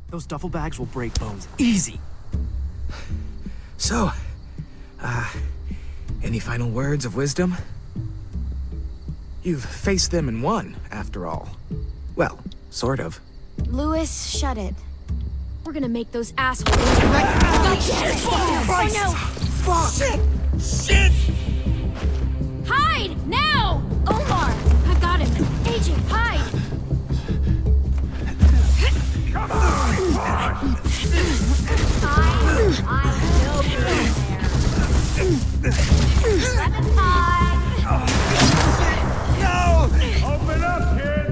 Those duffel bags will break bones. Easy! So, any final words of wisdom? You've faced them and won, after all. Well, sort of. Lewis, shut it. We're gonna make those assholes right. God damn it! Oh no! Fuck! Shit! Hide! Now! Omar! I've got him! AJ, hide! Come on! I will be there. Clementine! No! Open up, kid!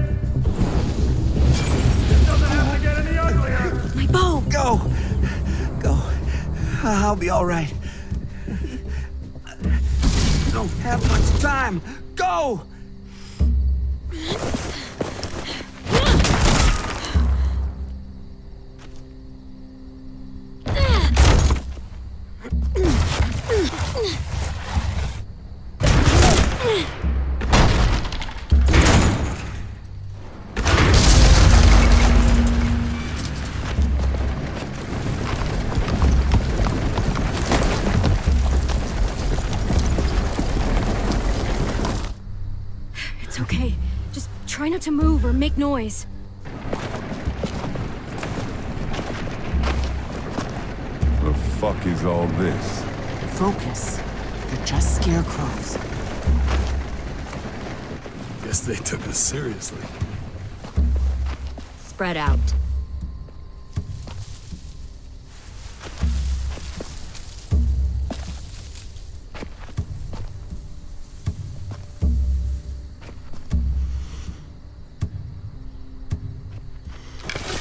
This doesn't have to get any uglier! My bow! Go! I'll be alright. Don't have much time. Go! It's okay. Just try not to move or make noise. The fuck is all this? Focus. They're just scarecrows. Guess they took us seriously. Spread out.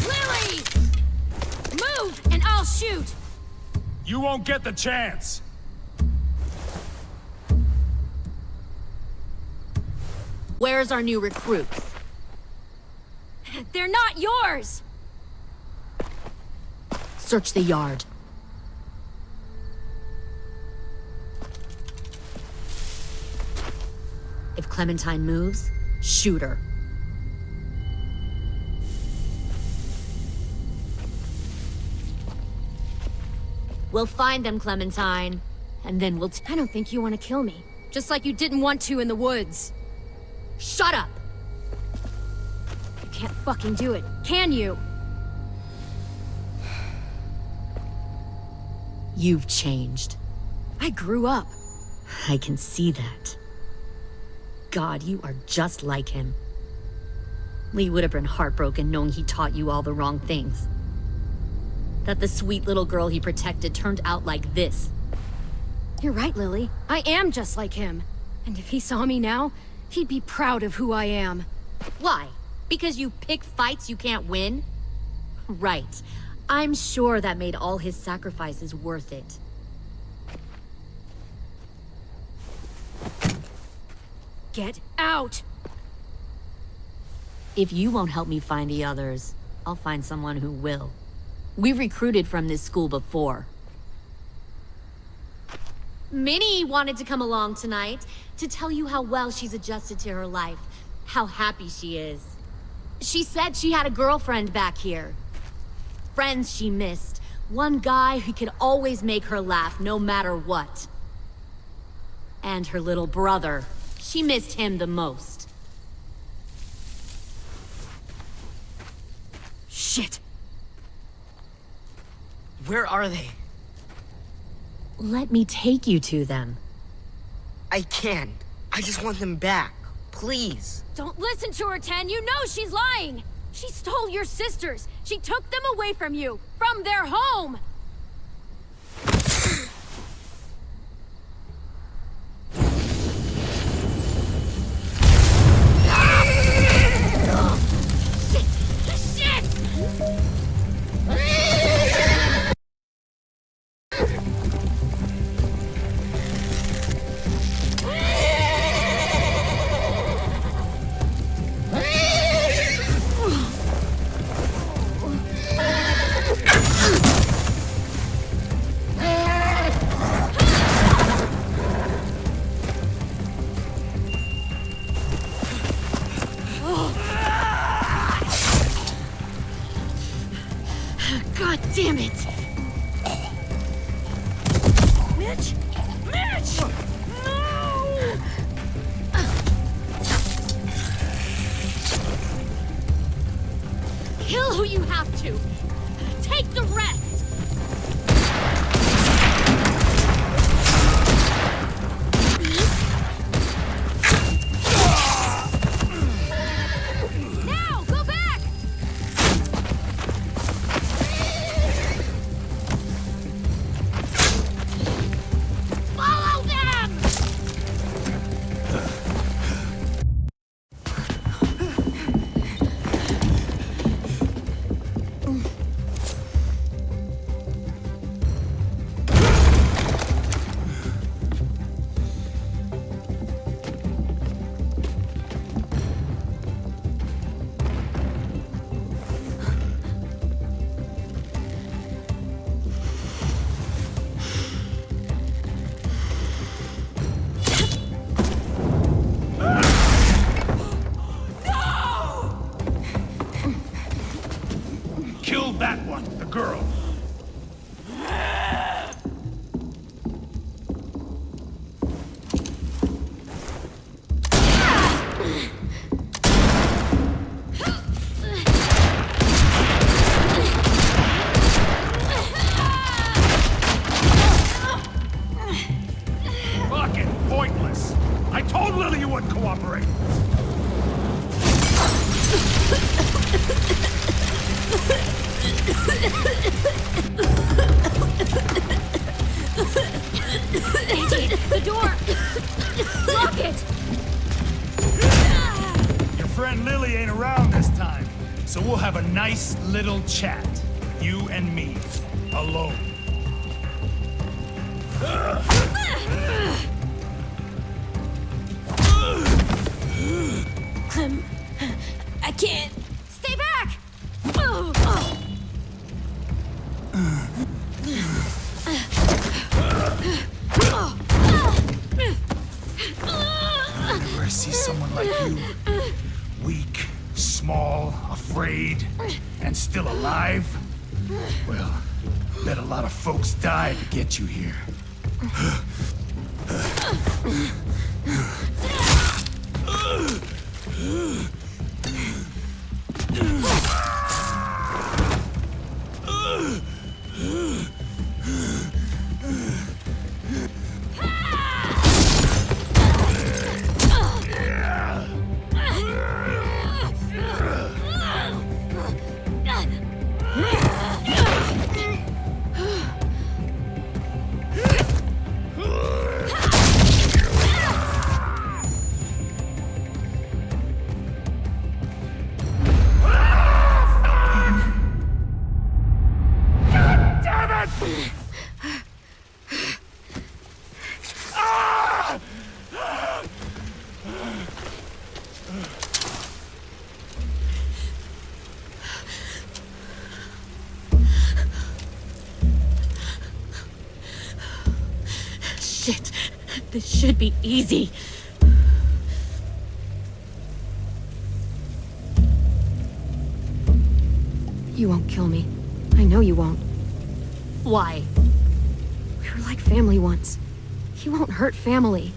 Lily! Move, and I'll shoot! You won't get the chance! Where's our new recruits? They're not yours! Search the yard. If Clementine moves, shoot her. We'll find them, Clementine. And then we'll I don't think you want to kill me. Just like you didn't want to in the woods. Shut up! You can't fucking do it, can you? You've changed. I grew up. I can see that. God, you are just like him. Lee would have been heartbroken knowing he taught you all the wrong things. That the sweet little girl he protected turned out like this. You're right, Lily. I am just like him. And if he saw me now, he'd be proud of who I am. Why? Because you pick fights you can't win? Right. I'm sure that made all his sacrifices worth it. Get out! If you won't help me find the others, I'll find someone who will. We've recruited from this school before. Minnie wanted to come along tonight to tell you how well she's adjusted to her life, how happy she is. She said she had a girlfriend back here. Friends she missed. One guy who could always make her laugh no matter what. And her little brother. She missed him the most. Shit! Where are they? Let me take you to them. I can't. I just want them back. Please. Don't listen to her, Ten. You know she's lying. She stole your sisters. She took them away from you, from their home. God damn it! Mitch? Mitch! No! Kill who you have to! Take the rest! Now, go back! Follow them! Kill that one, the girl. Fucking pointless. I told Lily you wouldn't cooperate. Weighty, the door! Lock it! Your friend Lily ain't around this time, so we'll have a nice little chat. You and me. Alone. Clem, I can't. Stay back! Whenever I see someone like you, weak, small, afraid, and still alive, well, bet a lot of folks died to get you here. Shit, this should be easy. You won't kill me. I know you won't. Why? We were like family once. You won't hurt family.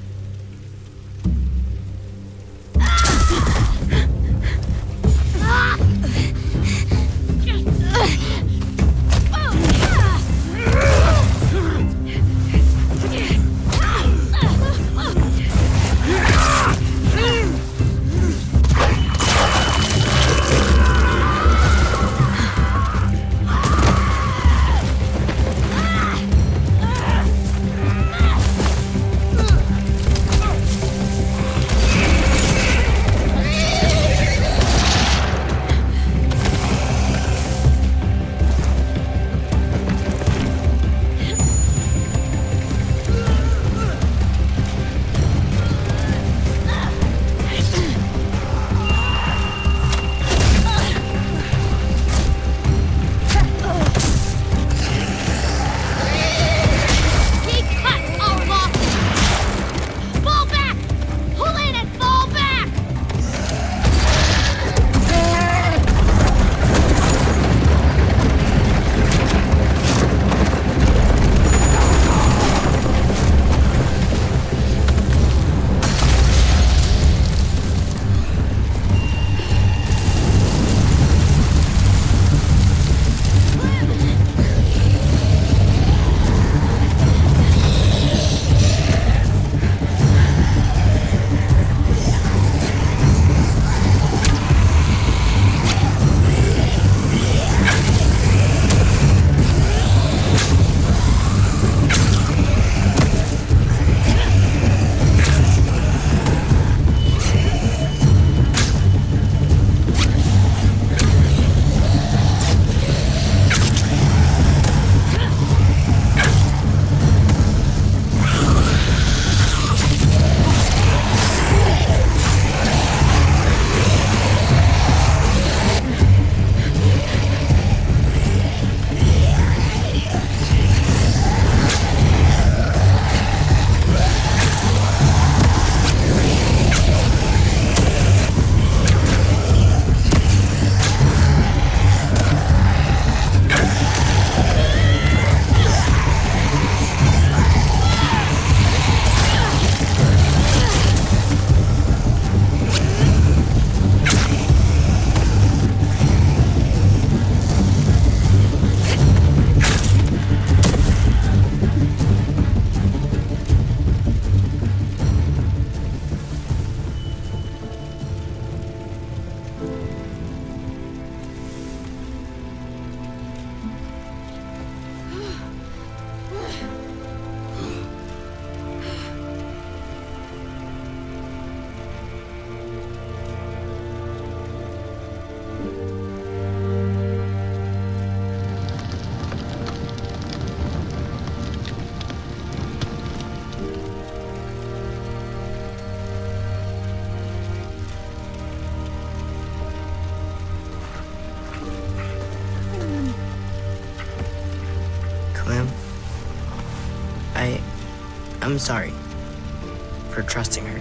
Clem, I'm sorry for trusting her.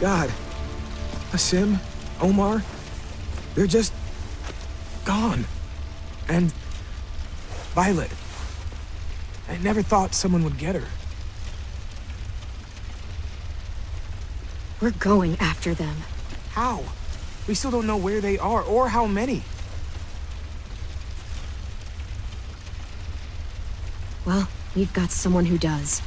God. Asim, Omar, they're just gone. And Violet. I never thought someone would get her. We're going after them. How? We still don't know where they are or how many. Well, we've got someone who does.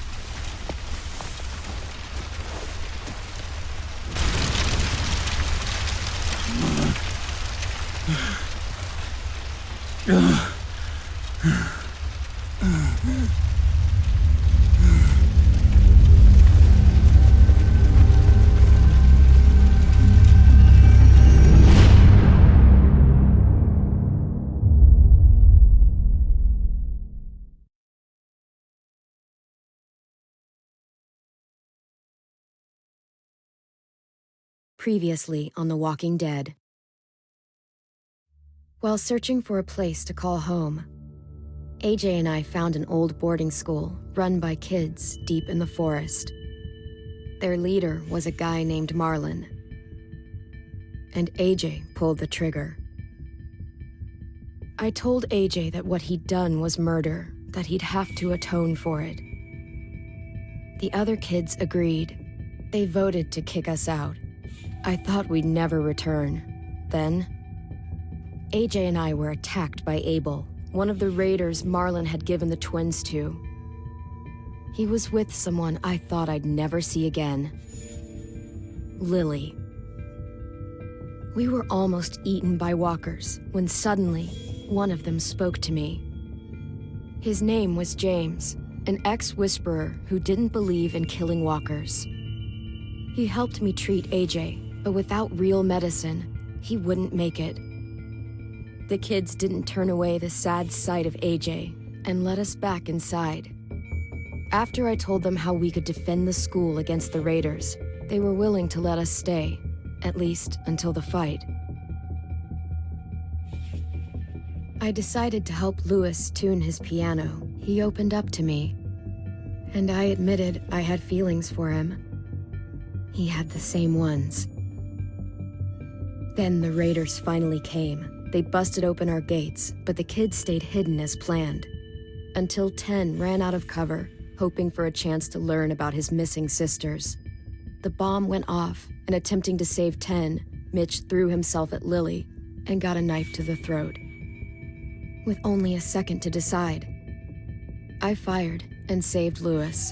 Previously on The Walking Dead. While searching for a place to call home, AJ and I found an old boarding school run by kids deep in the forest. Their leader was a guy named Marlon, and AJ pulled the trigger. I told AJ that what he'd done was murder, that he'd have to atone for it. The other kids agreed. They voted to kick us out. I thought we'd never return. Then, AJ and I were attacked by Abel, one of the raiders Marlon had given the twins to. He was with someone I thought I'd never see again. Lily. We were almost eaten by walkers when suddenly, one of them spoke to me. His name was James, an ex-whisperer who didn't believe in killing walkers. He helped me treat AJ, but without real medicine, he wouldn't make it. The kids didn't turn away the sad sight of AJ and let us back inside. After I told them how we could defend the school against the raiders, they were willing to let us stay, at least until the fight. I decided to help Louis tune his piano. He opened up to me, and I admitted I had feelings for him. He had the same ones. Then the raiders finally came. They busted open our gates, but the kids stayed hidden as planned. Until 10 ran out of cover, hoping for a chance to learn about his missing sisters. The bomb went off, and attempting to save 10, Mitch threw himself at Lily and got a knife to the throat. With only a second to decide, I fired and saved Louis.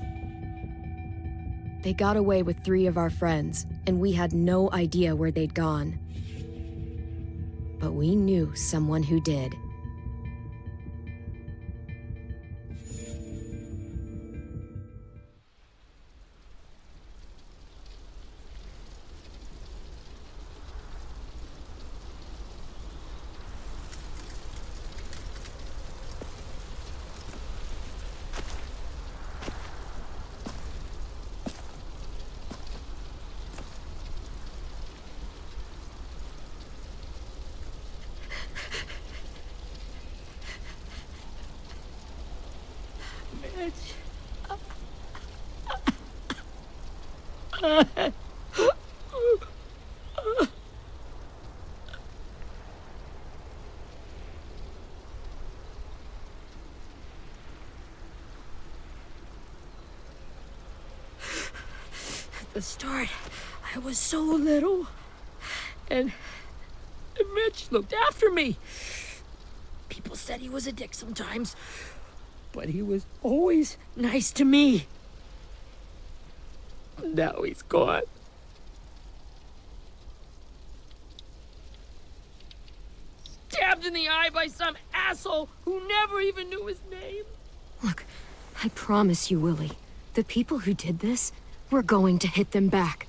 They got away with 3 of our friends, and we had no idea where they'd gone. But we knew someone who did. At the start, I was so little, and Mitch looked after me. People said he was a dick sometimes, but he was always nice to me. Now he's gone. Stabbed in the eye by some asshole who never even knew his name. Look, I promise you, Willie, the people who did this, we're going to hit them back.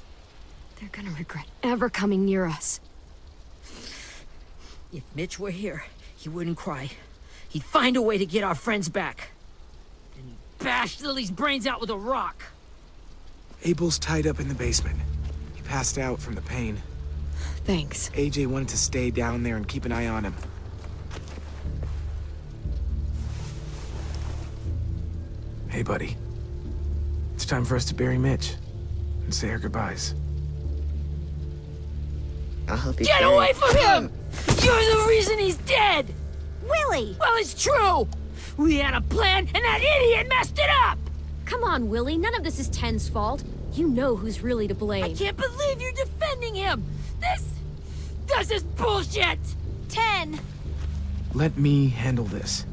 They're gonna regret ever coming near us. If Mitch were here, he wouldn't cry. He'd find a way to get our friends back. Then bash Lily's brains out with a rock. Abel's tied up in the basement. He passed out from the pain. Thanks. AJ wanted to stay down there and keep an eye on him. Hey, buddy. It's time for us to bury Mitch and say our goodbyes. I'll help you Get carry away it. from him! You're the reason he's dead! Willie! Well, it's true! We had a plan, and that idiot messed it up! Come on, Willie. None of this is Ten's fault. You know who's really to blame. I can't believe you're defending him! This is bullshit! 10! Let me handle this.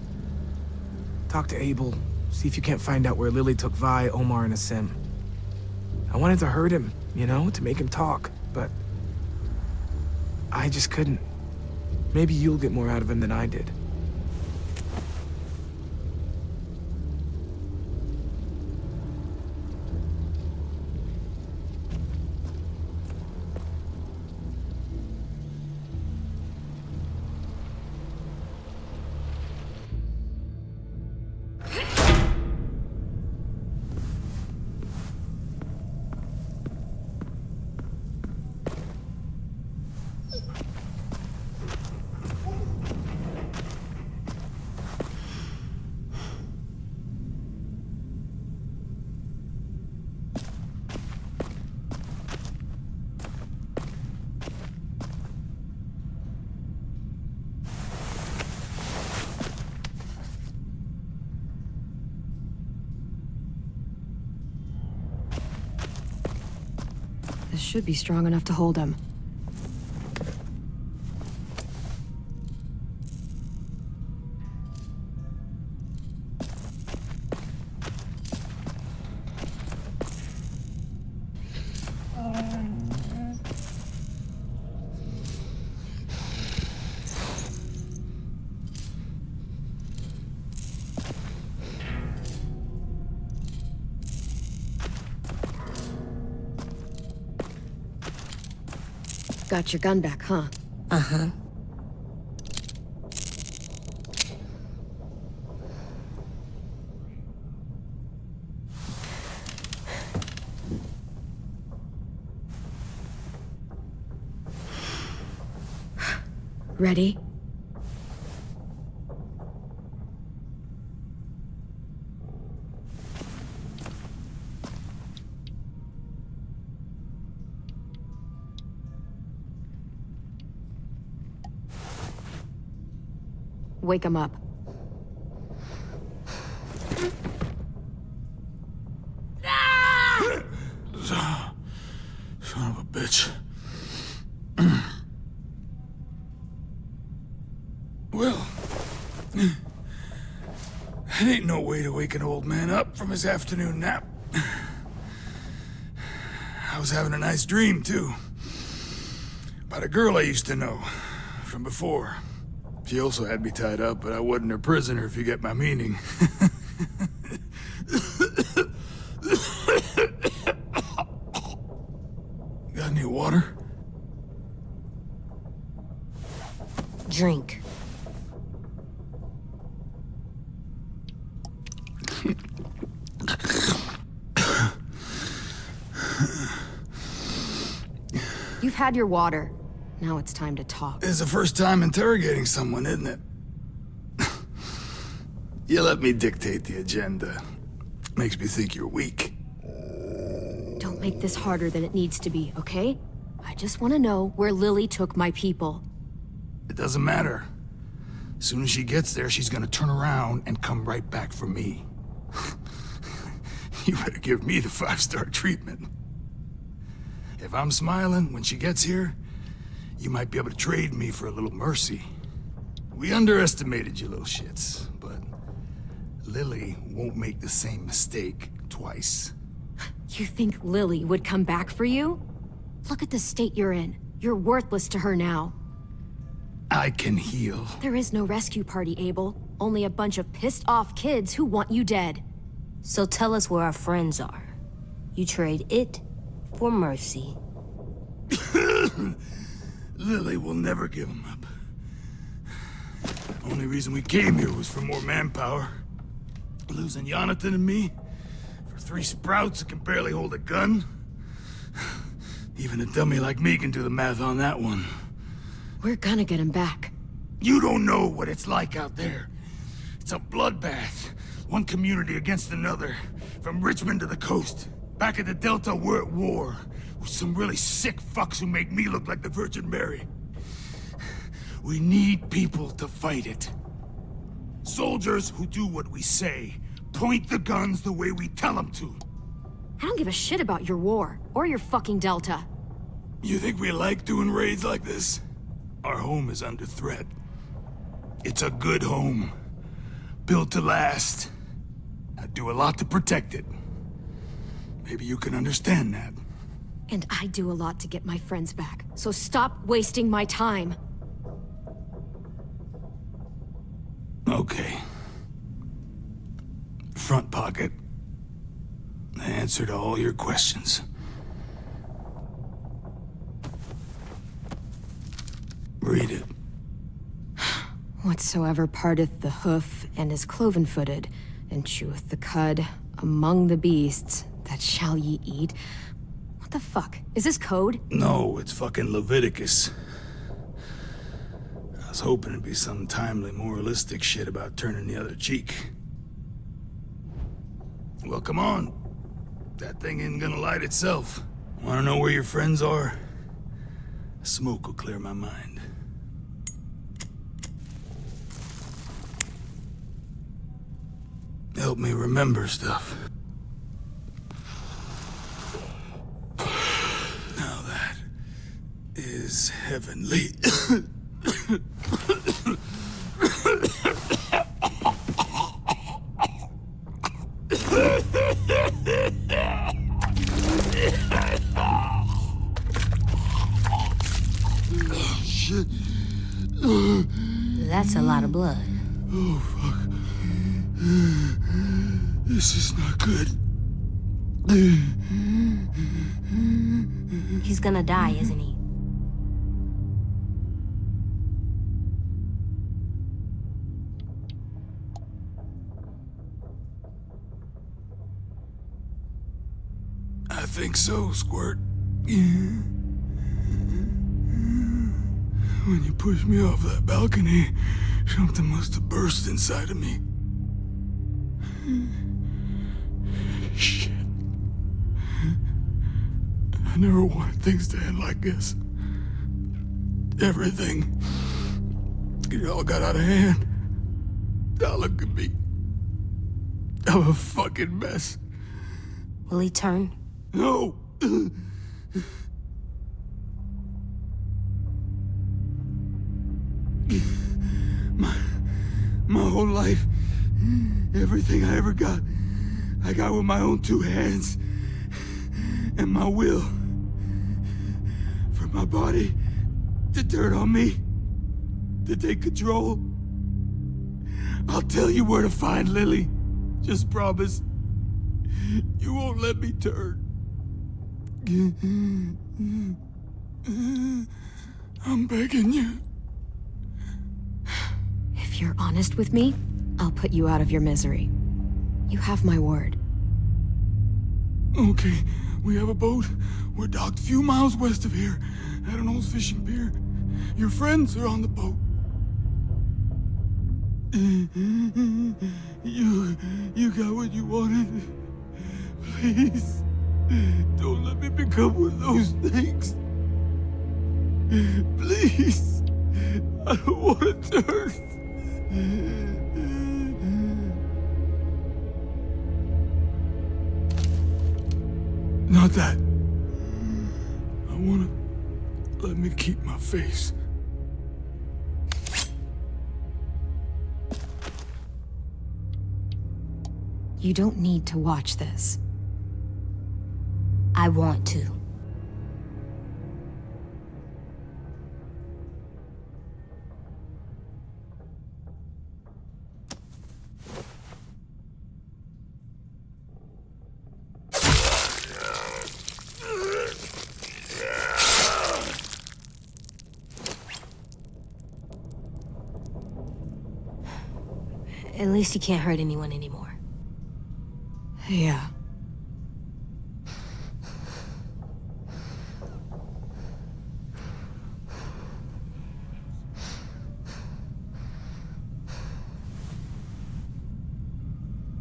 Talk to Abel. See if you can't find out where Lily took Vi, Omar, and Asim. I wanted to hurt him, you know, to make him talk, but I just couldn't. Maybe you'll get more out of him than I did. This should be strong enough to hold him. Got your gun back, huh? Uh-huh. Ready? Wake him up. Son of a bitch. Well, that ain't no way to wake an old man up from his afternoon nap. I was having a nice dream, too. About a girl I used to know from before. She also had me tied up, but I wasn't her prisoner, if you get my meaning. Got any water? Drink. You've had your water. Now it's time to talk. It's the first time interrogating someone, isn't it? You let me dictate the agenda. Makes me think you're weak. Don't make this harder than it needs to be, okay? I just want to know where Lily took my people. It doesn't matter. As soon as she gets there, she's gonna turn around and come right back for me. You better give me the 5-star treatment. If I'm smiling when she gets here, you might be able to trade me for a little mercy. We underestimated you little shits, but Lily won't make the same mistake twice. You think Lily would come back for you? Look at the state you're in. You're worthless to her now. I can heal. There is no rescue party, Abel. Only a bunch of pissed-off kids who want you dead. So tell us where our friends are. You trade it for mercy. Lily will never give him up. Only reason we came here was for more manpower. Losing Jonathan and me for 3 sprouts who can barely hold a gun? Even a dummy like me can do the math on that one. We're gonna get him back. You don't know what it's like out there. It's a bloodbath. One community against another. From Richmond to the coast. Back at the Delta, we're at war. With some really sick fucks who make me look like the Virgin Mary. We need people to fight it. Soldiers who do what we say. Point the guns the way we tell them to. I don't give a shit about your war, or your fucking Delta. You think we like doing raids like this? Our home is under threat. It's a good home. Built to last. I do a lot to protect it. Maybe you can understand that. And I do a lot to get my friends back, so stop wasting my time. Okay. Front pocket. The answer to all your questions. Read it. Whatsoever parteth the hoof and is cloven-footed, and cheweth the cud among the beasts, that shall ye eat. What the fuck? Is this code? No, it's fucking Leviticus. I was hoping it'd be some timely moralistic shit about turning the other cheek. Well, come on. That thing ain't gonna light itself. Wanna know where your friends are? Smoke will clear my mind. Help me remember stuff. Now that is heavenly. Shit. That's a lot of blood. Oh, fuck. This is not good. He's gonna die, isn't he? I think so, Squirt. When you pushed me off that balcony, something must have burst inside of me. Shit. I never wanted things to end like this. Everything. It all got out of hand. Now look at me. I'm a fucking mess. Will he turn? No! My whole life, everything I ever got, I got with my own 2 hands. And my will. For my body to turn on me, to take control. I'll tell you where to find Lily. Just promise. You won't let me turn. I'm begging you. If you're honest with me, I'll put you out of your misery. You have my word. Okay, we have a boat. We're docked a few miles west of here, at an old fishing pier. Your friends are on the boat. You got what you wanted. Please, don't let me become one of those things. Please, I don't want to turn. Not that. I wanna let me keep my face. You don't need to watch this. I want to. At least he can't hurt anyone anymore. Yeah.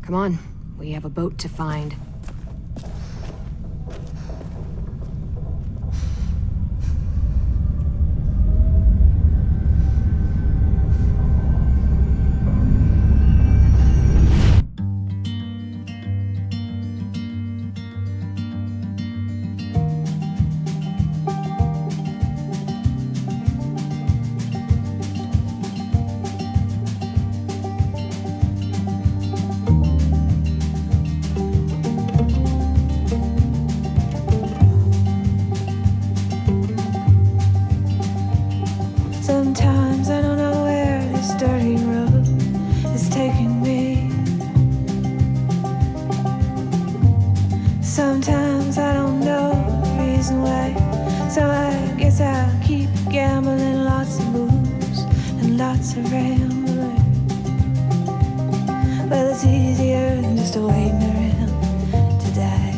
Come on, we have a boat to find. Sometimes I don't know where this dirty road is taking me. Sometimes I don't know the reason why. So I guess I'll keep gambling, lots of moves and lots of rambling. Well, it's easier than just waiting around to die.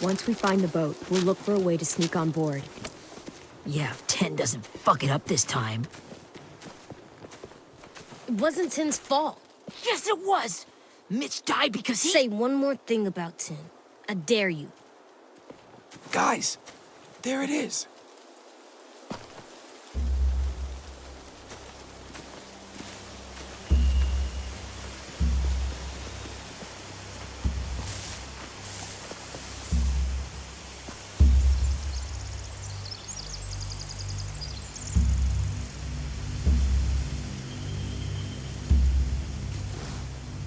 Once we find the boat, we'll look for a way to sneak on board. Yeah, if 10 doesn't fuck it up this time. It wasn't Tin's fault. Yes, it was! Mitch died because he... Say one more thing about Tin. I dare you. Guys, there it is.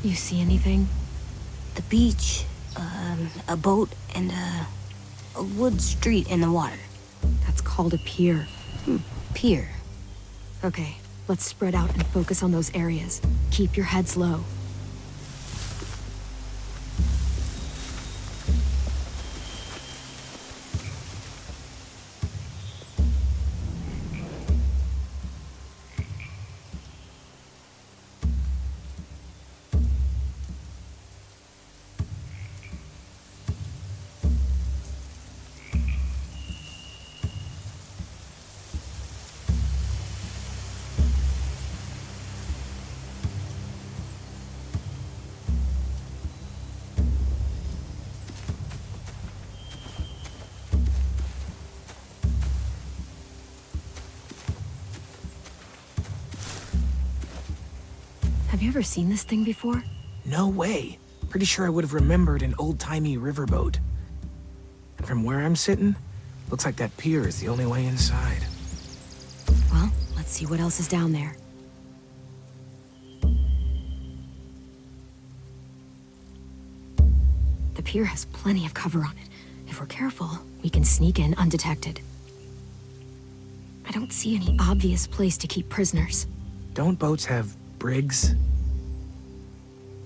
You see anything? The beach, a boat, and a wood street in the water. That's called a pier. Pier. Okay, let's spread out and focus on those areas. Keep your heads low. Have you ever seen this thing before? No way. Pretty sure I would have remembered an old-timey riverboat. And from where I'm sitting, looks like that pier is the only way inside. Well, let's see what else is down there. The pier has plenty of cover on it. If we're careful, we can sneak in undetected. I don't see any obvious place to keep prisoners. Don't boats have brigs?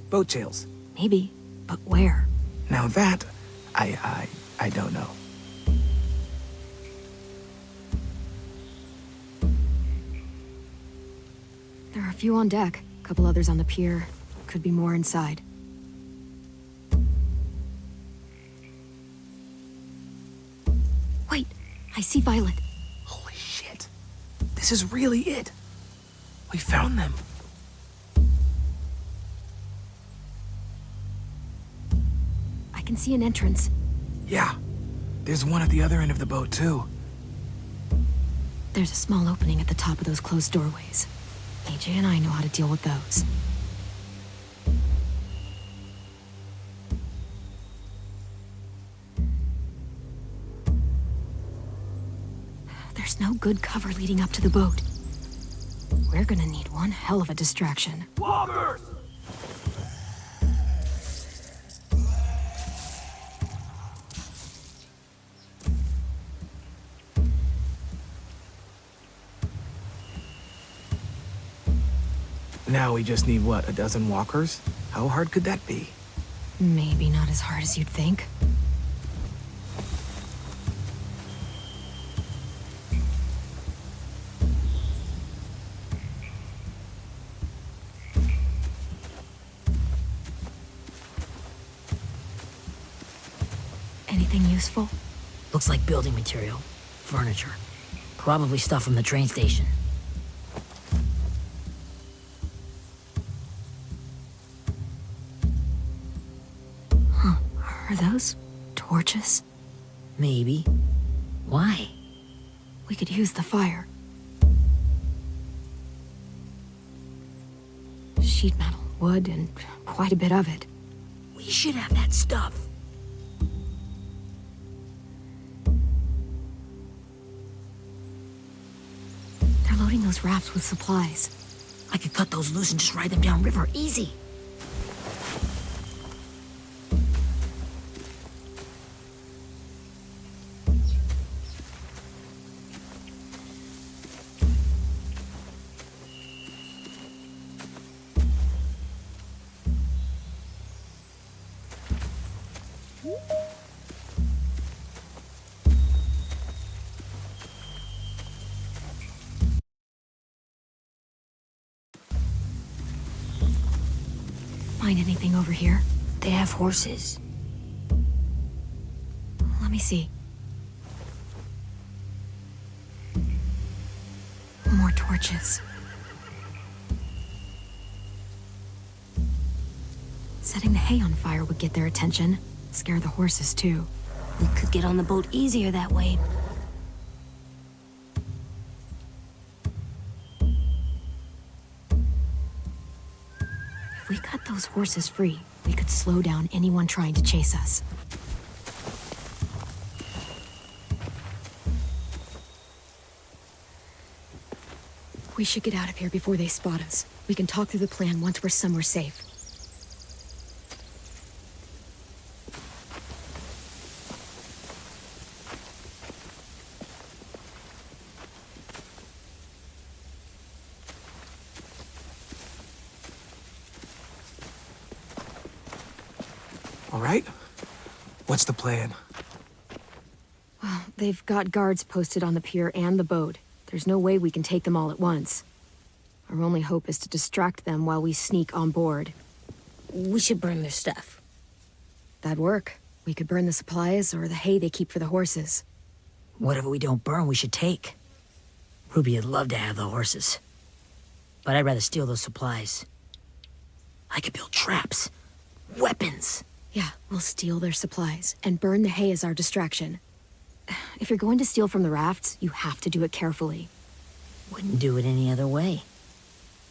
Boat jails. Maybe, but where? Now that, I don't know. There are a few on deck, a couple others on the pier. Could be more inside. Wait, I see Violet. Holy shit. This is really it. We found them. I can see an entrance. Yeah. There's one at the other end of the boat, too. There's a small opening at the top of those closed doorways. AJ and I know how to deal with those. There's no good cover leading up to the boat. We're gonna need one hell of a distraction. Walkers! Now we just need, what, a dozen walkers? How hard could that be? Maybe not as hard as you'd think. Anything useful? Looks like building material. Furniture. Probably stuff from the train station. Are those torches? Maybe. Why? We could use the fire. Sheet metal, wood, and quite a bit of it. We should have that stuff. They're loading those rafts with supplies. I could cut those loose and just ride them downriver, easy. Find anything over here? They have horses. Let me see. More torches. Setting the hay on fire would get their attention. Scare the horses, too. We could get on the boat easier that way. If we cut those horses free, we could slow down anyone trying to chase us. We should get out of here before they spot us. We can talk through the plan once we're somewhere safe. All right? What's the plan? Well, they've got guards posted on the pier and the boat. There's no way we can take them all at once. Our only hope is to distract them while we sneak on board. We should burn their stuff. That'd work. We could burn the supplies or the hay they keep for the horses. Whatever we don't burn, we should take. Ruby'd love to have the horses. But I'd rather steal those supplies. I could build traps. Weapons. Yeah, we'll steal their supplies and burn the hay as our distraction. If you're going to steal from the rafts, you have to do it carefully. Wouldn't do it any other way.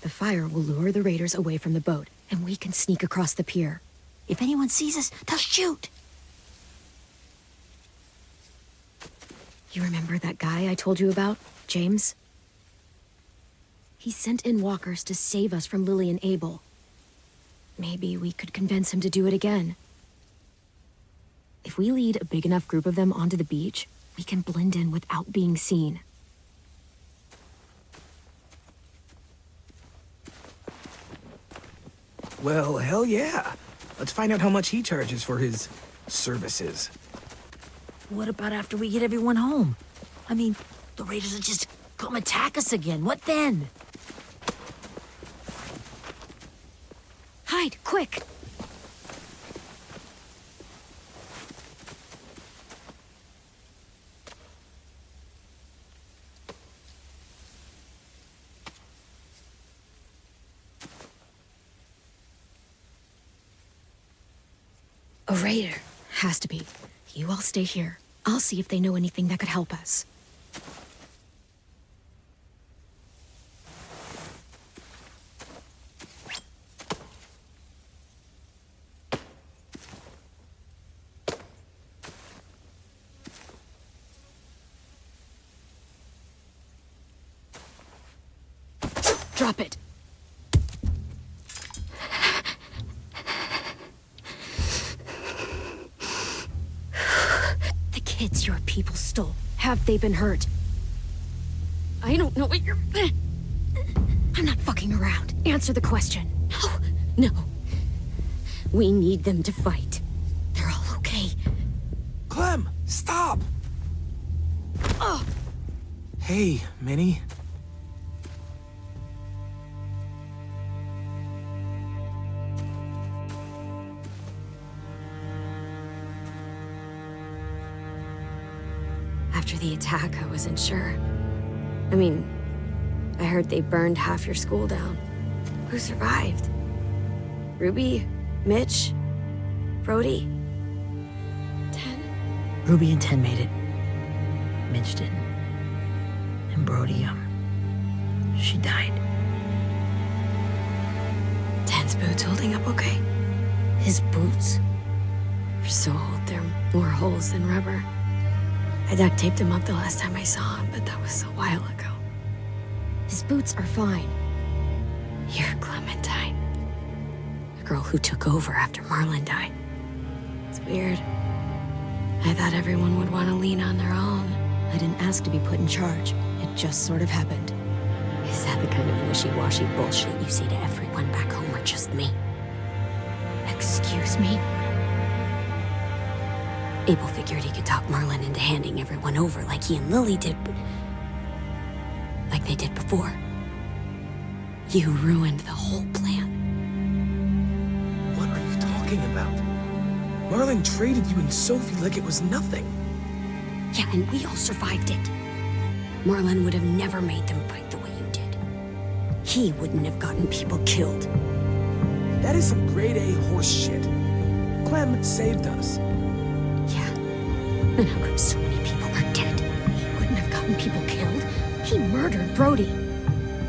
The fire will lure the raiders away from the boat, and we can sneak across the pier. If anyone sees us, they'll shoot. You remember that guy I told you about, James? He sent in walkers to save us from Lily and Abel. Maybe we could convince him to do it again. If we lead a big enough group of them onto the beach, we can blend in without being seen. Well, hell yeah. Let's find out how much he charges for his services. What about after we get everyone home? I mean, the raiders will just come attack us again. What then? Hide, quick! A raider. Has to be. You all stay here. I'll see if they know anything that could help us. Drop it. The kids your people stole. Have they been hurt? I don't know what you're... I'm not fucking around. Answer the question. No. We need them to fight. They're all okay. Clem, stop! Hey, Minnie. After the attack, I wasn't sure. I mean, I heard they burned half your school down. Who survived? Ruby? Mitch? Brody? 10? Ruby and 10 made it. Mitch didn't. And Brody, she died. 10's boots holding up okay? His boots? They're so old, there are more holes than rubber. I duct taped him up the last time I saw him, but that was a while ago. His boots are fine. You're Clementine. The girl who took over after Marlon died. It's weird. I thought everyone would want to lean on their own. I didn't ask to be put in charge. It just sort of happened. Is that the kind of wishy-washy bullshit you say to everyone back home or just me? Excuse me? Abel figured he could talk Marlon into handing everyone over like he and Lily did, but... like they did before. You ruined the whole plan. What are you talking about? Marlon traded you and Sophie like it was nothing. Yeah, and we all survived it. Marlon would have never made them fight the way you did. He wouldn't have gotten people killed. That is some grade A horse shit. Clem saved us. Yeah. And how come so many people are dead? He wouldn't have gotten people killed. He murdered Brody.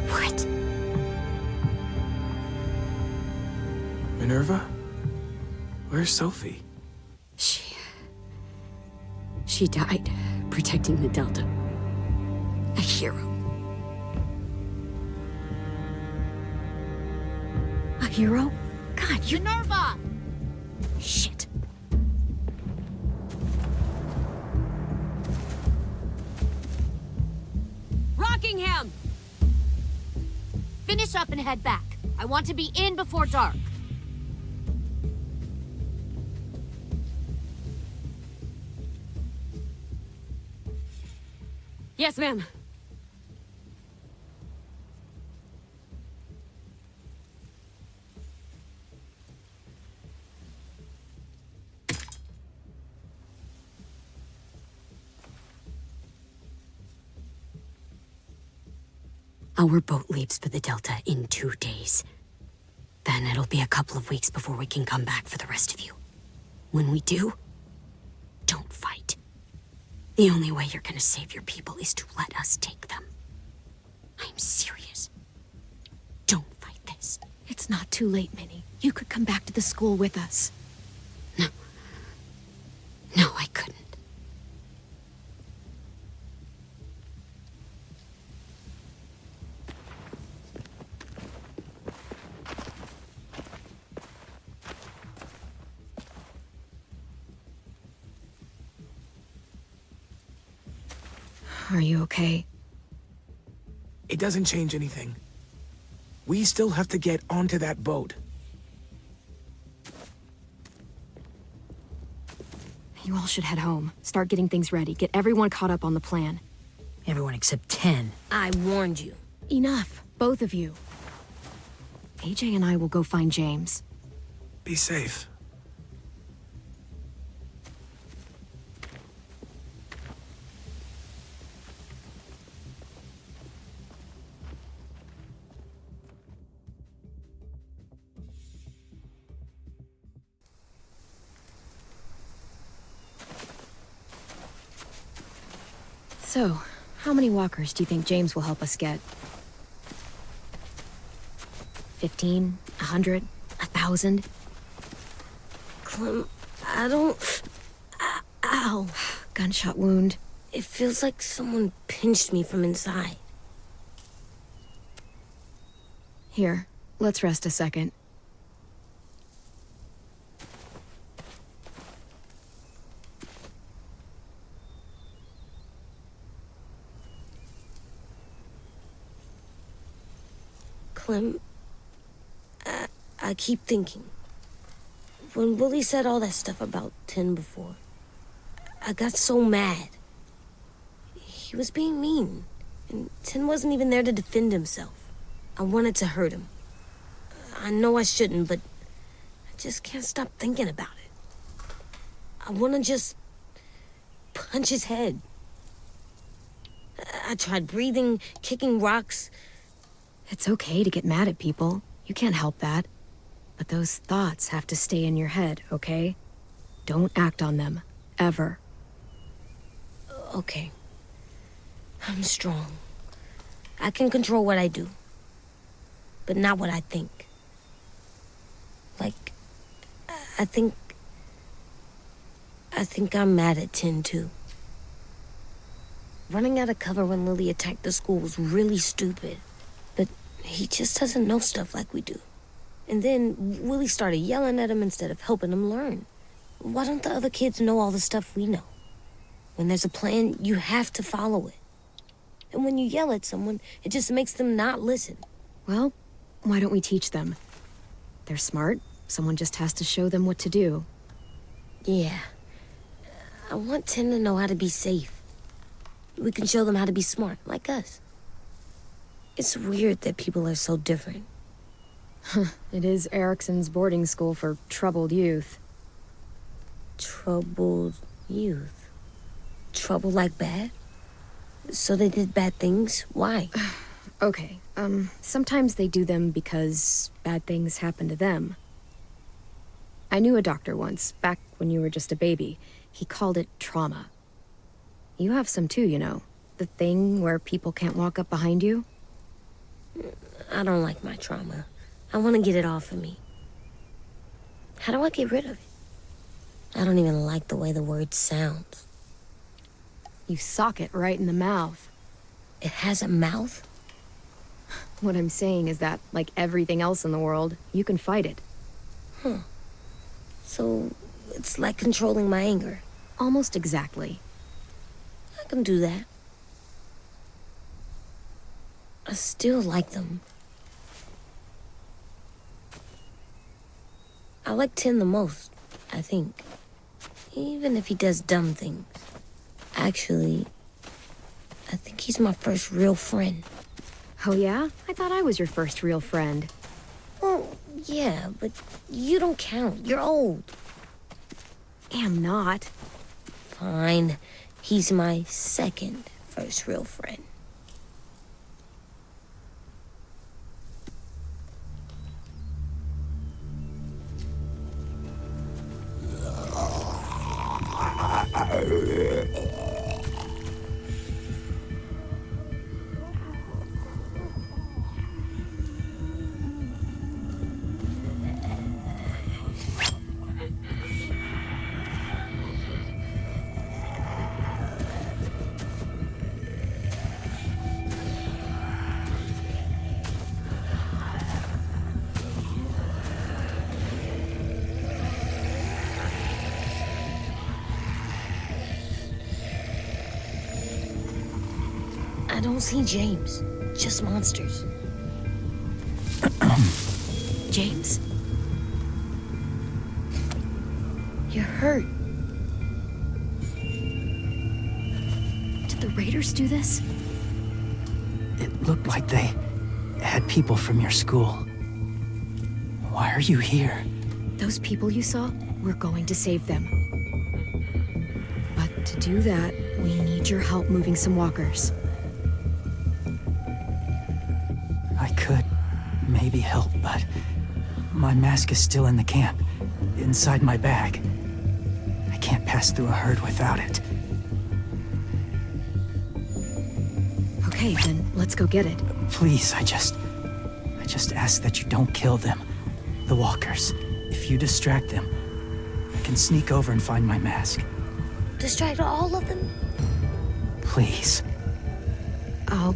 What? Minerva? Where's Sophie? She died protecting the Delta. A hero. A hero? God, you're... Minerva! Shit. Rockingham! Finish up and head back. I want to be in before dark. Yes, ma'am. Our boat leaves for the Delta in 2 days. Then it'll be a couple of weeks before we can come back for the rest of you. When we do, don't fight. The only way you're gonna save your people is to let us take them. I'm serious. Don't fight this. It's not too late, Minnie. You could come back to the school with us. No, I couldn't. Are you okay? It doesn't change anything. We still have to get onto that boat. You all should head home. Start getting things ready. Get everyone caught up on the plan. Everyone except 10. I warned you. Enough, both of you. AJ and I will go find James. Be safe. So, how many walkers do you think James will help us get? 15? 100? 1,000? Clem, I don't... Ow. Gunshot wound. It feels like someone pinched me from inside. Here, let's rest a second. Clem, I keep thinking. When Willie said all that stuff about 10 before, I got so mad. He was being mean, and 10 wasn't even there to defend himself. I wanted to hurt him. I know I shouldn't, but I just can't stop thinking about it. I want to just punch his head. I tried breathing, kicking rocks. It's okay to get mad at people. You can't help that. But those thoughts have to stay in your head, okay? Don't act on them. Ever. Okay. I'm strong. I can control what I do. But not what I think. Like, I think I'm mad at 10 too. Running out of cover when Lily attacked the school was really stupid. But he just doesn't know stuff like we do. And then Willie started yelling at him instead of helping him learn. Why don't the other kids know all the stuff we know? When there's a plan, you have to follow it. And when you yell at someone, it just makes them not listen. Well, why don't we teach them? They're smart. Someone just has to show them what to do. Yeah. I want 10 to know how to be safe. We can show them how to be smart, like us. It's weird that people are so different. It is Erickson's boarding school for troubled youth. Troubled youth? Trouble like bad? So they did bad things? Why? Okay, sometimes they do them because bad things happen to them. I knew a doctor once, back when you were just a baby. He called it trauma. You have some too, you know. The thing where people can't walk up behind you. I don't like my trauma. I want to get it off of me. How do I get rid of it? I don't even like the way the word sounds. You sock it right in the mouth. It has a mouth? What I'm saying is that, like everything else in the world, you can fight it. Huh. So, it's like controlling my anger. Almost exactly. I can do that. I still like them. I like 10 the most, I think. Even if he does dumb things. Actually, I think he's my first real friend. Oh yeah? I thought I was your first real friend. Well, yeah, but you don't count. You're old. Am not. Fine. He's my second first real friend. I don't see James, just monsters. James? You're hurt. Did the raiders do this? It looked like they had people from your school. Why are you here? Those people you saw, we're going to save them. But to do that, we need your help moving some walkers. I could maybe help, but my mask is still in the camp, inside my bag. I can't pass through a herd without it. Okay, then let's go get it. Please, I just ask that you don't kill them. The walkers. If you distract them, I can sneak over and find my mask. Distract all of them? Please. I'll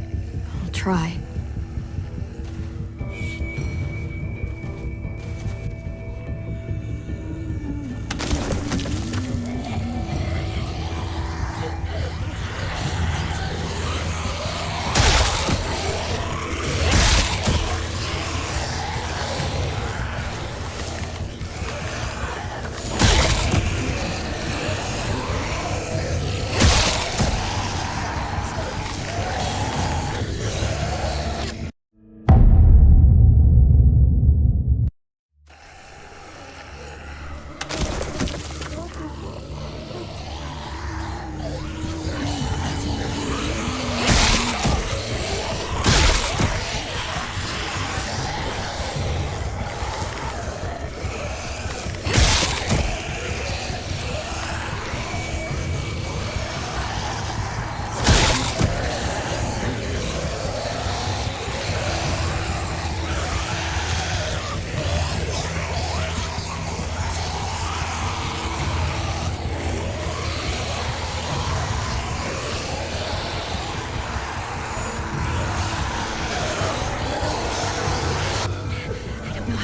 try.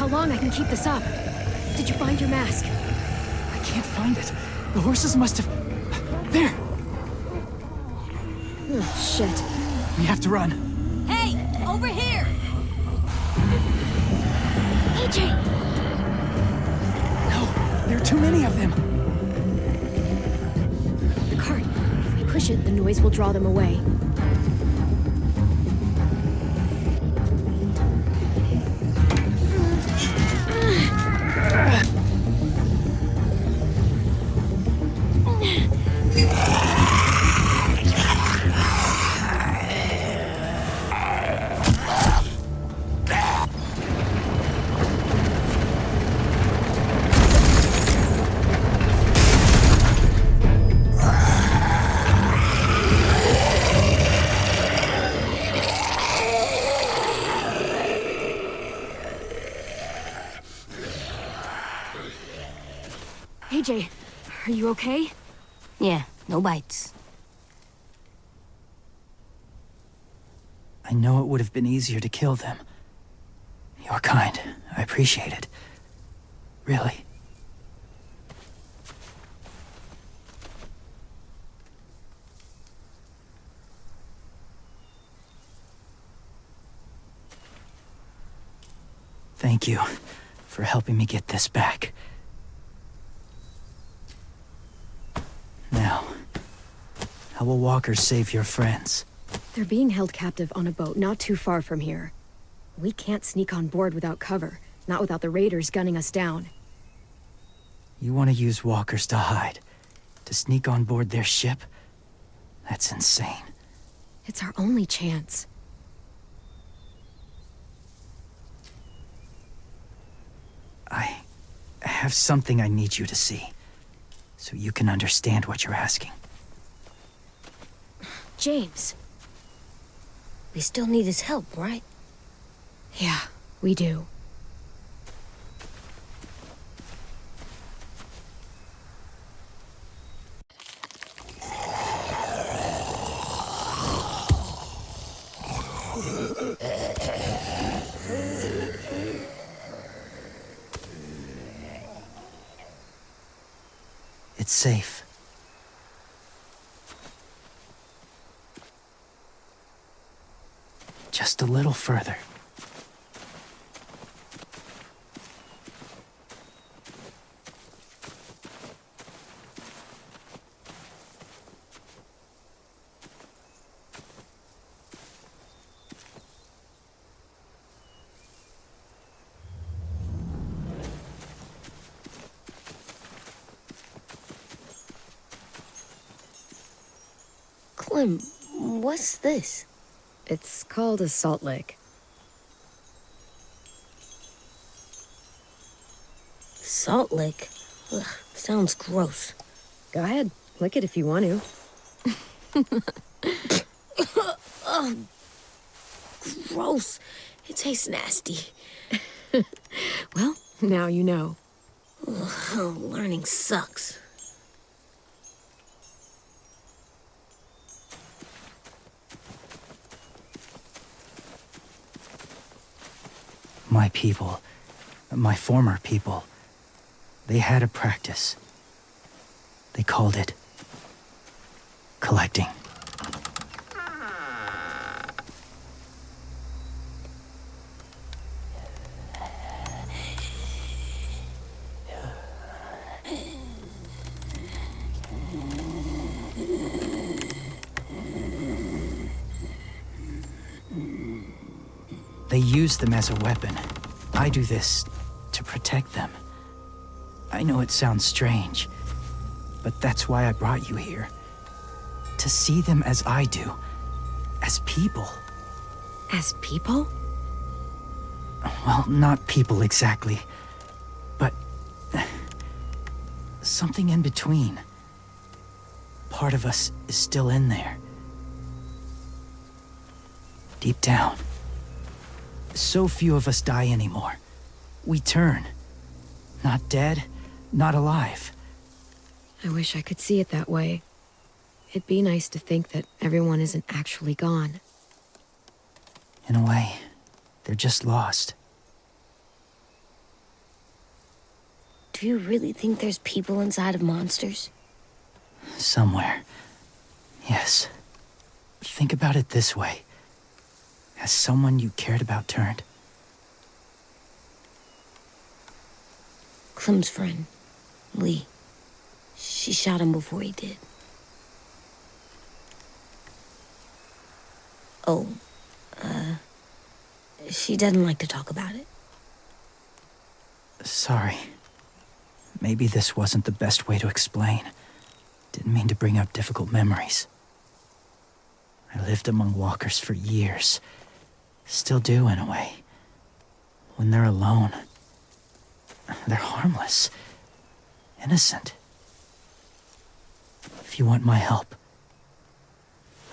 how long I can keep this up. Did you find your mask? I can't find it. The horses must have... There! Oh, shit. We have to run. Hey, over here! AJ! No, there are too many of them. The cart. If we push it, the noise will draw them away. AJ, are you okay? Yeah, no bites. I know it would have been easier to kill them. You're kind. I appreciate it. Really. Thank you for helping me get this back. Now, how will walkers save your friends? They're being held captive on a boat not too far from here. We can't sneak on board without cover, not without the raiders gunning us down. You want to use walkers to hide? To sneak on board their ship? That's insane. It's our only chance. I have something I need you to see, so you can understand what you're asking. James. We still need his help, right? Yeah, we do. It's safe. Just a little further. Clem, what's this? It's called a salt lick. Salt lick? Ugh, sounds gross. Go ahead, lick it if you want to. Ugh, gross. It tastes nasty. Well, now you know. Ugh, learning sucks. My people, my former people, they had a practice. They called it collecting. They use them as a weapon. I do this to protect them. I know it sounds strange, but that's why I brought you here. To see them as I do. As people. As people? Well, not people exactly, but something in between. Part of us is still in there. Deep down. So few of us die anymore. We turn. Not dead, not alive. I wish I could see it that way. It'd be nice to think that everyone isn't actually gone. In a way, they're just lost. Do you really think there's people inside of monsters? Somewhere. Yes. Think about it this way. Has someone you cared about turned? Clem's friend, Lee. She shot him before he did. Oh, she doesn't like to talk about it. Sorry. Maybe this wasn't the best way to explain. Didn't mean to bring up difficult memories. I lived among walkers for years. Still do, in a way. When they're alone, they're harmless. Innocent. If you want my help,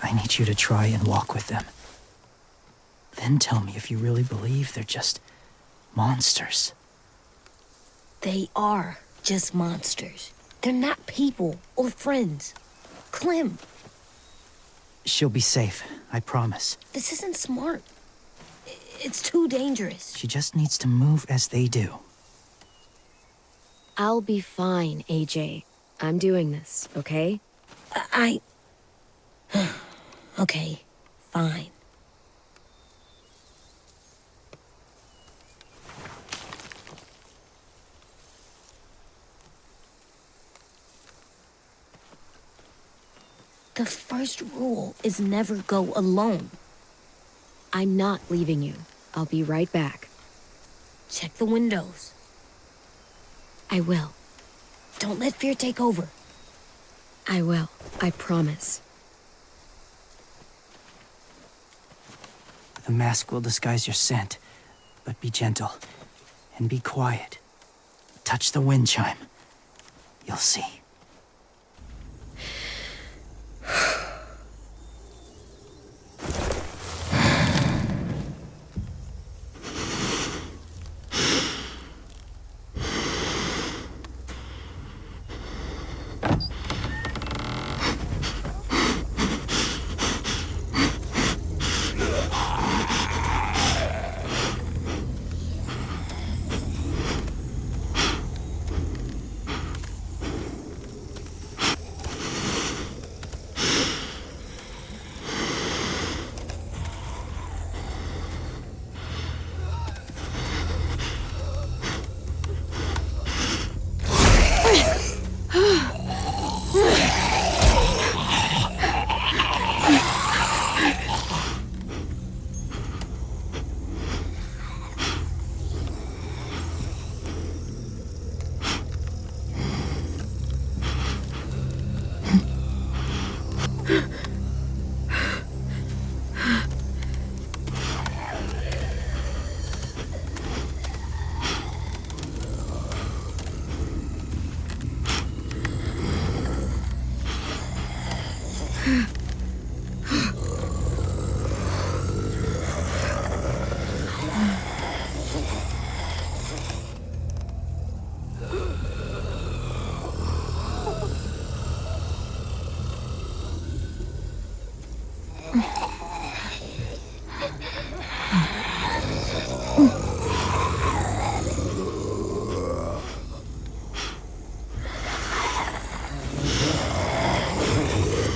I need you to try and walk with them. Then tell me if you really believe they're just monsters. They are just monsters. They're not people or friends. Clem, She'll be safe, I promise. this isn't smart. It's too dangerous. She just needs to move as they do. I'll be fine, AJ. I'm doing this, okay? Okay, fine. The first rule is never go alone. I'm not leaving you. I'll be right back. Check the windows. I will. Don't let fear take over. I will. I promise. The mask will disguise your scent, but be gentle and be quiet. Touch the wind chime. You'll see.